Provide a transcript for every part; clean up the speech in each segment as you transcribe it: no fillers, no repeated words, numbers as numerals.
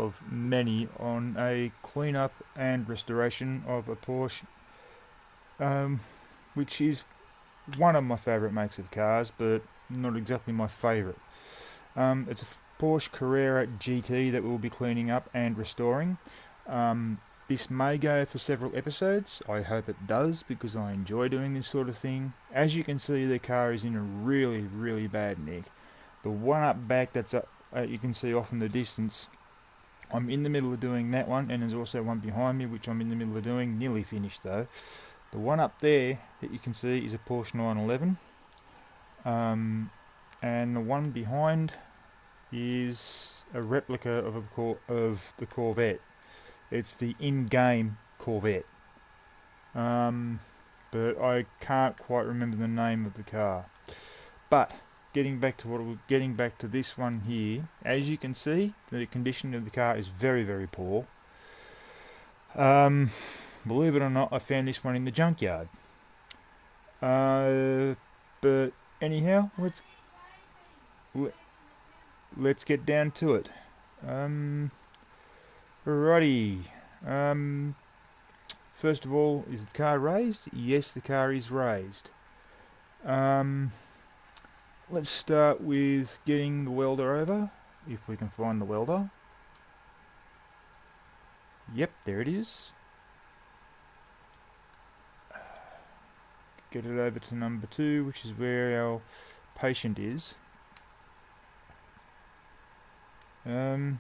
of many on a cleanup and restoration of a Porsche, which is one of my favourite makes of cars, but not exactly my favourite. It's a Porsche Carrera GT that we'll be cleaning up and restoring. This may go for several episodes. I hope it does, because I enjoy doing this sort of thing. As you can see, the car is in a really, really bad nick. The one up back that's up, you can see off in the distance, I'm in the middle of doing that one, and there's also one behind me which I'm in the middle of doing, nearly finished though. The one up there that you can see is a Porsche 911, and the one behind is a replica of the Corvette. It's the in-game Corvette, but I can't quite remember the name of the car. But getting back to this one here, as you can see, the condition of the car is very, very poor. Believe it or not, I found this one in the junkyard. But anyhow, let's get down to it. Alrighty. First of all, is the car raised? Yes, the car is raised. Let's start with getting the welder over, if we can find the welder. Yep, there it is. Get it over to number 2, which is where our patient is. And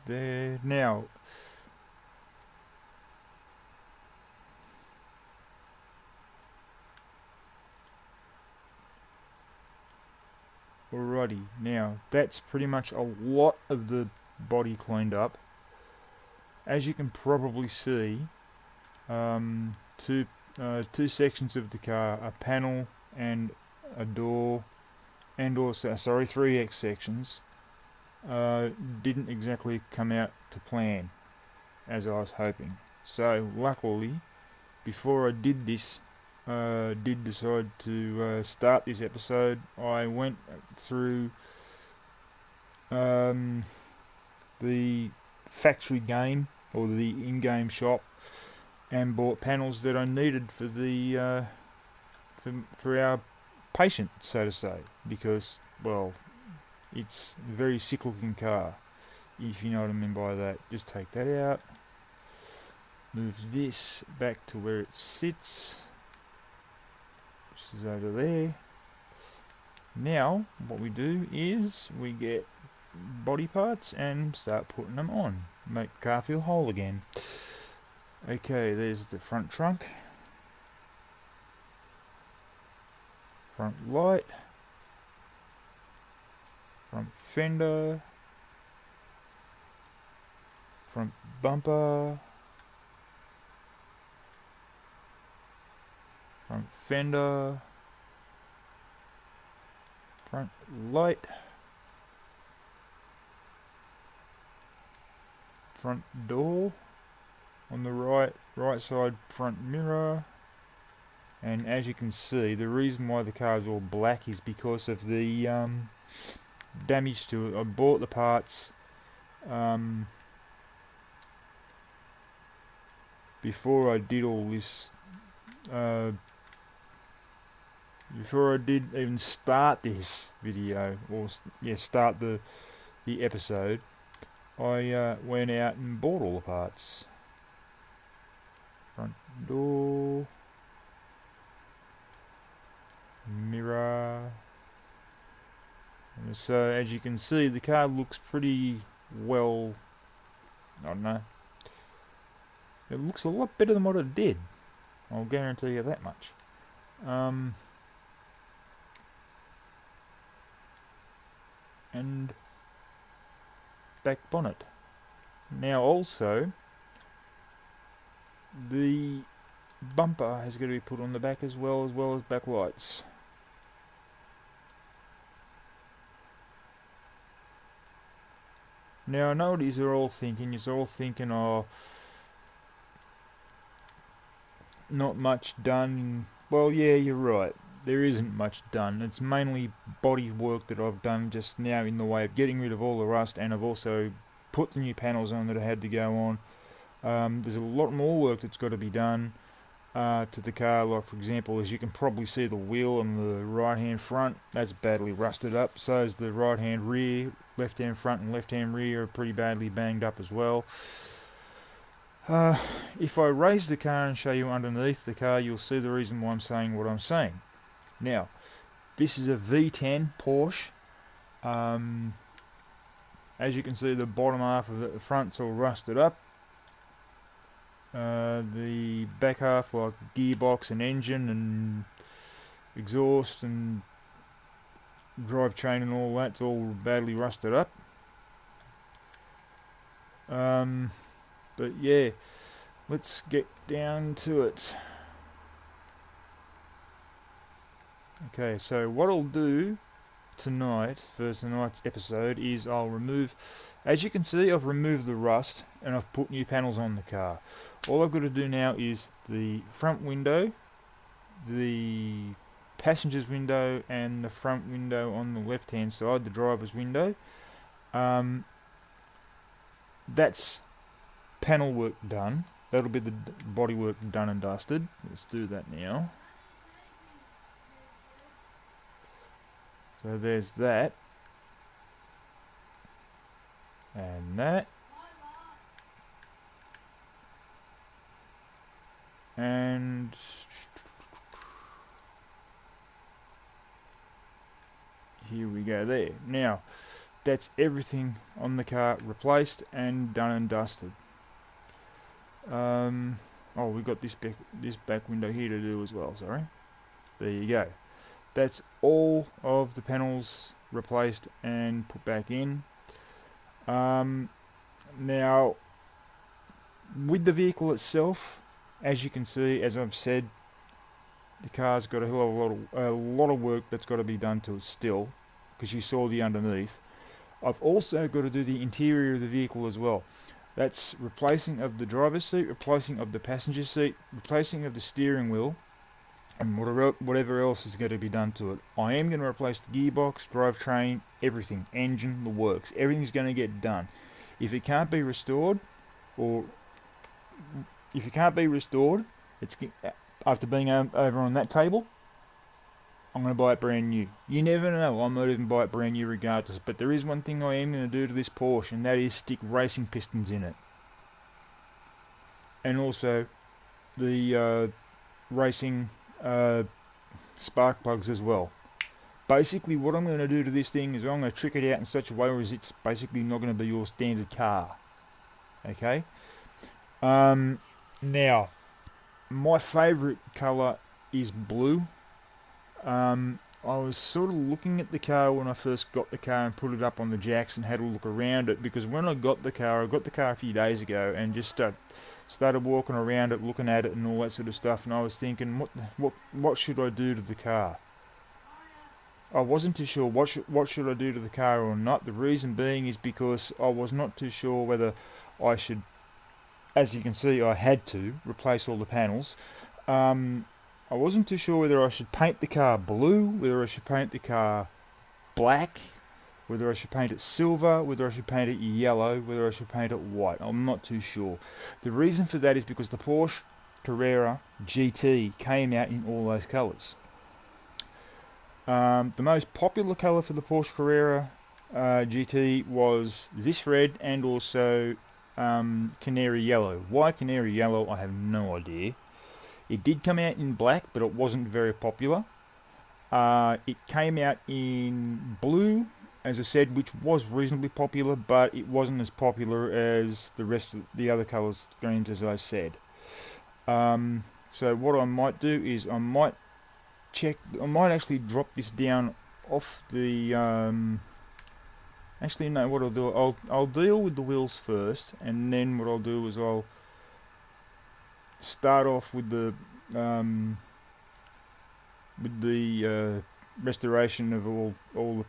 there now. Alrighty, now that's pretty much a lot of the body cleaned up. As you can probably see, two sections of the car, a panel and a door, and also, sorry, 3X sections, didn't exactly come out to plan as I was hoping. So luckily, before I did decide to start this episode, I went through the factory game, or the in-game shop, and bought panels that I needed for the for our patient, so to say, because, well, it's a very sick looking car, if you know what I mean by that. Just take that out, move this back to where it sits, which is over there. Now what we do is we get body parts and start putting them on, make the car feel whole again. Okay, there's the front trunk, front light, front fender, front bumper, front fender, front light, front door on the right side, front mirror. And as you can see, the reason why the car is all black is because of the damage to it. I bought the parts before I did all this, before I did even start this video, or start the episode. I went out and bought all the parts. Front door, mirror. And so as you can see, the car looks pretty well, I don't know, it looks a lot better than what it did, I'll guarantee you that much. And back bonnet. Now also, the bumper has got to be put on the back as well as back lights. Now I know what you're all thinking. You're all thinking, oh, not much done. Well, yeah, you're right. There isn't much done. It's mainly body work that I've done just now in the way of getting rid of all the rust, and I've also put the new panels on that I had to go on. There's a lot more work that's got to be done to the car. Like for example, as you can probably see, the wheel on the right hand front, that's badly rusted up. So is the right hand rear, left hand front and left hand rear are pretty badly banged up as well. If I raise the car and show you underneath the car, you'll see the reason why I'm saying what I'm saying. Now, this is a V10 Porsche. As you can see, the bottom half of the front's all rusted up. The back half, like gearbox and engine and exhaust and drivetrain and all that's all badly rusted up. But yeah, let's get down to it. Okay, so what I'll do tonight, for tonight's episode, is I'll remove, as you can see, I've removed the rust and I've put new panels on the car. All I've got to do now is the front window, the passenger's window and the front window on the left hand side, the driver's window. That's panel work done. That'll be the body work done and dusted. Let's do that now. So there's that. And that. And here we go there. Now, that's everything on the car replaced and done and dusted. Oh, we've got this back window here to do as well, sorry. There you go. That's all of the panels replaced and put back in. Now, with the vehicle itself, as you can see, as I've said, the car's got a lot of work that's got to be done to it still, because you saw the underneath. I've also got to do the interior of the vehicle as well. That's replacing of the driver's seat, replacing of the passenger seat, replacing of the steering wheel, and whatever else is going to be done to it. I am going to replace the gearbox, drivetrain, everything, engine, the works. Everything's going to get done. If it can't be restored, it's after being over on that table, I'm going to buy it brand new. You never know, I might even buy it brand new regardless. But there is one thing I am going to do to this Porsche, and that is stick racing pistons in it. And also the racing spark plugs as well. Basically what I'm going to do to this thing is I'm going to trick it out in such a way as it's basically not going to be your standard car. Okay? Now, my favourite colour is blue. I was sort of looking at the car when I first got the car and put it up on the jacks and had a look around it, because when I got the car a few days ago and just started walking around it, looking at it and all that sort of stuff, and I was thinking, what should I do to the car? I wasn't too sure what should I do to the car or not. The reason being is because I was not too sure whether I should, as you can see, I had to replace all the panels. I wasn't too sure whether I should paint the car blue, whether I should paint the car black, whether I should paint it silver, whether I should paint it yellow, whether I should paint it white. I'm not too sure. The reason for that is because the Porsche Carrera GT came out in all those colours. The most popular colour for the Porsche Carrera GT was this red and also canary yellow. Why canary yellow, I have no idea. It did come out in black, but it wasn't very popular. It came out in blue, as I said, which was reasonably popular, but it wasn't as popular as the rest of the other colours, greens, as I said. So what I might do is I might actually drop this down off the. Actually, no. What I'll do, I'll deal with the wheels first, and then what I'll do is I'll start off with the restoration of all the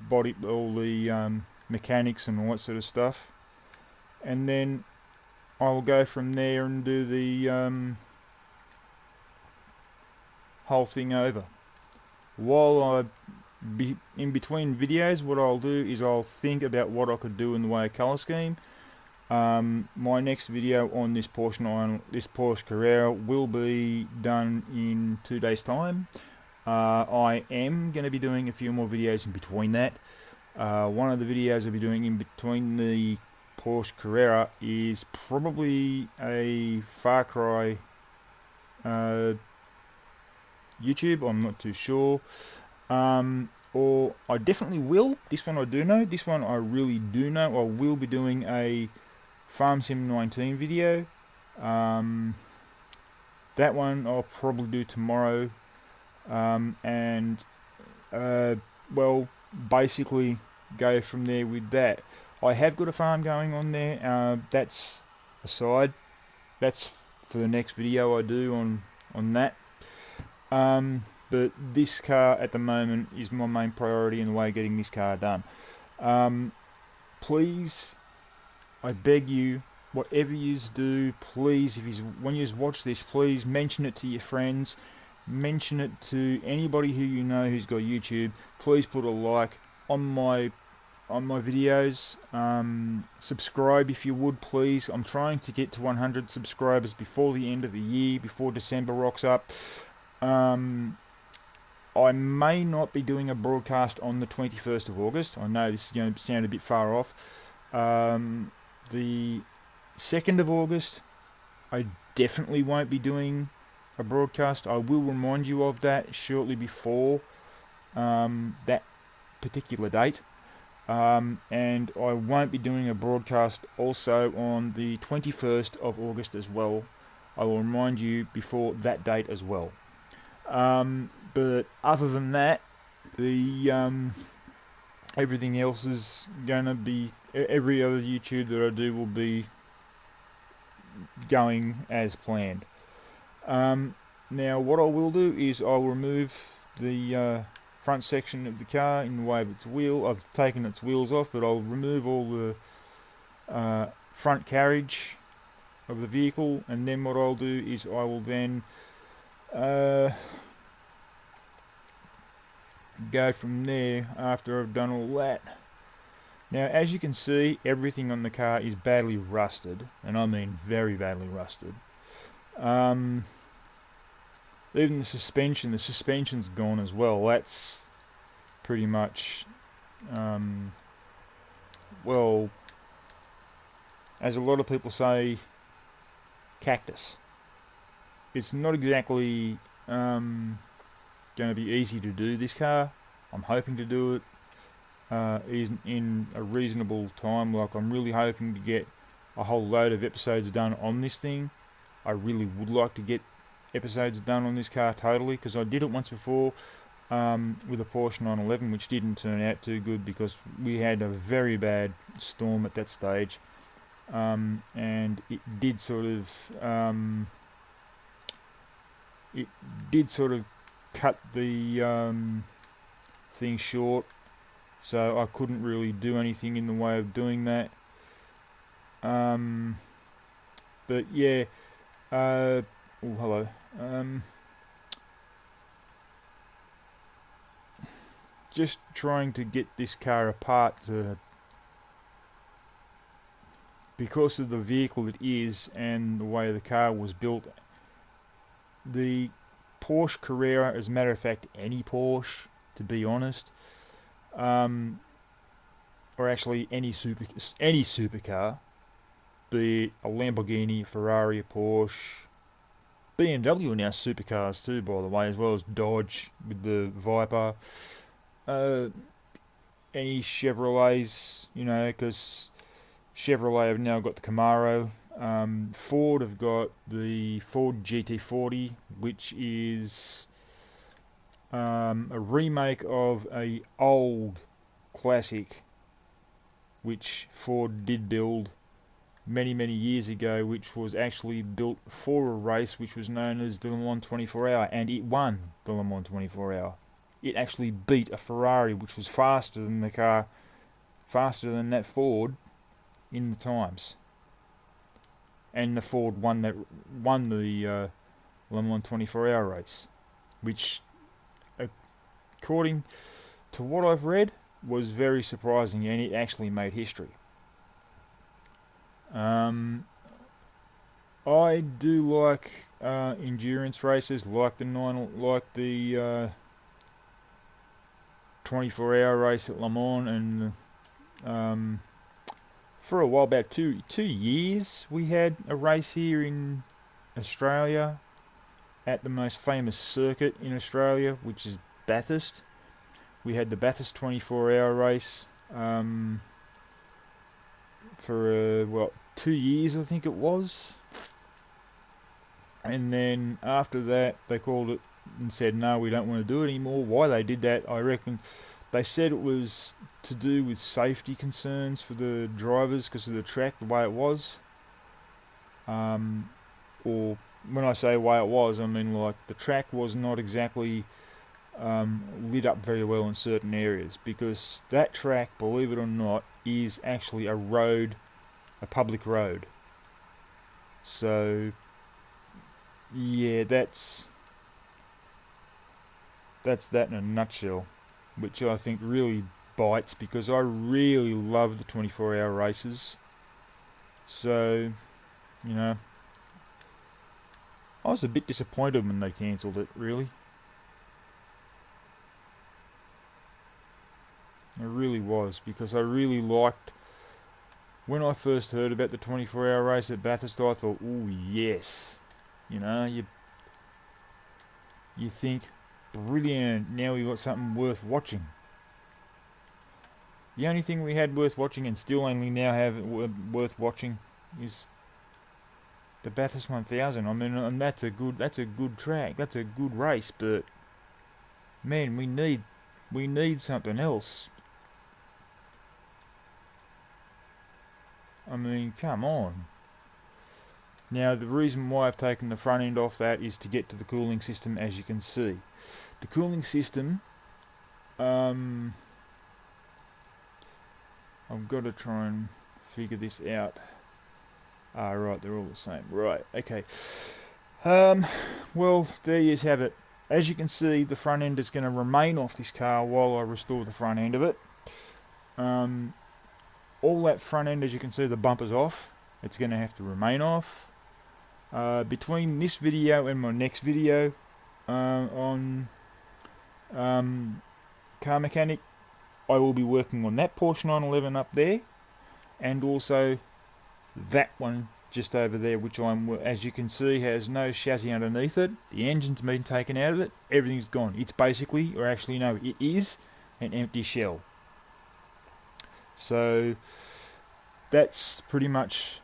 body, all the mechanics and all that sort of stuff, and then I'll go from there and do the whole thing over. While in between videos, what I'll do is I'll think about what I could do in the way of colour scheme. My next video on this Porsche Carrera will be done in 2 days' time. I am going to be doing a few more videos in between that. One of the videos I'll be doing in between the Porsche Carrera is probably a Far Cry YouTube. I'm not too sure. Or I definitely will. This one I do know. This one I really do know. I will be doing a Farm Sim 19 video. That one I'll probably do tomorrow. Well, basically go from there with that. I have got a farm going on there. That's aside. That's for the next video I do on that. But this car at the moment is my main priority in the way of getting this car done. Please, I beg you, whatever you do, please, when you watch this, please mention it to your friends. Mention it to anybody who you know who's got YouTube. Please put a like on my videos. Subscribe if you would, please. I'm trying to get to 100 subscribers before the end of the year, before December rocks up. I may not be doing a broadcast on the 21st of August. I know this is going to sound a bit far off. The 2nd of August, I definitely won't be doing a broadcast. I will remind you of that shortly before that particular date. And I won't be doing a broadcast also on the 21st of August as well. I will remind you before that date as well. But other than that, everything else is gonna be, every other YouTube that I do will be going as planned. Now what I will do is I'll remove the front section of the car in the way of its wheel. I've taken its wheels off, but I'll remove all the front carriage of the vehicle, and then what I'll do is I will then go from there after I've done all that. Now, as you can see, everything on the car is badly rusted, and I mean very badly rusted. Even the suspension's gone as well. That's pretty much, well, as a lot of people say, cactus. It's not exactly going to be easy to do this car. I'm hoping to do it in a reasonable time. Like, I'm really hoping to get a whole load of episodes done on this thing. I really would like to get episodes done on this car totally, because I did it once before with a Porsche 911, which didn't turn out too good because we had a very bad storm at that stage, and it did sort of cut the thing short, so I couldn't really do anything in the way of doing that. But yeah, oh hello. Just trying to get this car apart because of the vehicle it is and the way the car was built. The Porsche Carrera, as a matter of fact, any Porsche, to be honest, or actually any supercar, be it a Lamborghini, Ferrari, a Porsche, BMW are now supercars too, by the way, as well as Dodge with the Viper, any Chevrolets, you know, because Chevrolet have now got the Camaro. Ford have got the Ford GT40, which is a remake of a old classic which Ford did build many years ago, which was actually built for a race which was known as the Le Mans 24 Hour, and it won the Le Mans 24 Hour. It actually beat a Ferrari which was faster than that Ford in the times, and the Ford won the Le Mans 24 Hour race, which, according to what I've read, was very surprising, and it actually made history. I do like endurance races, like the 24-hour race at Le Mans, and for a while, about two years, we had a race here in Australia at the most famous circuit in Australia, which is Bathurst. We had the Bathurst 24-hour race for 2 years, I think it was. And then after that, they called it and said, no, we don't want to do it anymore. Why they did that, I reckon, they said it was to do with safety concerns for the drivers because of the track, the way it was. Or when I say way it was, I mean like the track was not exactly lit up very well in certain areas, because that track, believe it or not, is actually a road, a public road. So yeah, that's that in a nutshell, which I think really bites, because I really love the 24-hour races. So, you know, I was a bit disappointed when they cancelled it, really. I really was, because I really liked, when I first heard about the 24-hour race at Bathurst, I thought, ooh, yes. You know, you think, brilliant, now we got something worth watching. The only thing we had worth watching, and still only now have worth watching, is the Bathurst 1000. I mean, and that's a good track, that's a good race, but man, we need something else. I mean, come on. Now, the reason why I've taken the front end off that is to get to the cooling system, as you can see. The cooling system, I've got to try and figure this out. Ah, right, they're all the same. Right, okay. Well, there you have it. As you can see, the front end is going to remain off this car while I restore the front end of it. All that front end, as you can see, the bumper's off. It's going to have to remain off. Between this video and my next video on car mechanic, I will be working on that Porsche 911 up there, and also that one just over there, which as you can see, has no chassis underneath it. The engine's been taken out of it. Everything's gone. It's basically, or actually no, it is an empty shell. So that's pretty much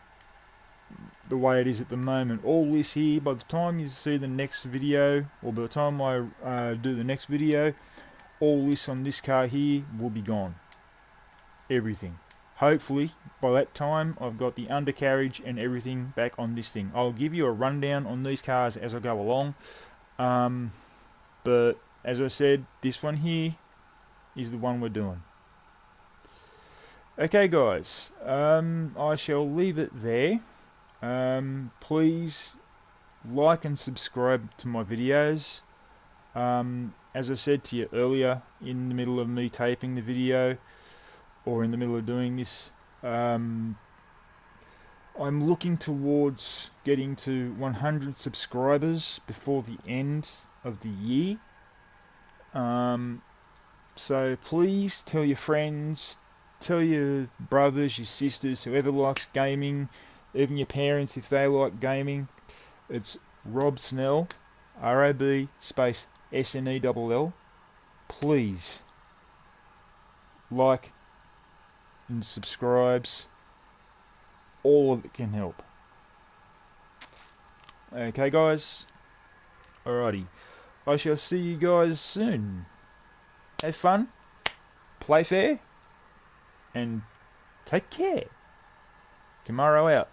the way it is at the moment. All this here, by the time you see the next video, or by the time I do the next video, all this on this car here will be gone. Everything. Hopefully by that time I've got the undercarriage and everything back on this thing. I'll give you a rundown on these cars as I go along, but as I said, this one here is the one we're doing. Okay guys, I shall leave it there. Please like and subscribe to my videos. As I said to you earlier, in the middle of me taping the video, or in the middle of doing this, I'm looking towards getting to 100 subscribers before the end of the year. So please tell your friends, tell your brothers, your sisters, whoever likes gaming, even your parents if they like gaming. It's Rob Snell, ROB space SNELL. Please like and subscribes. All of it can help. Okay guys, alrighty, I shall see you guys soon. Have fun, play fair, and take care. Tomorrow out.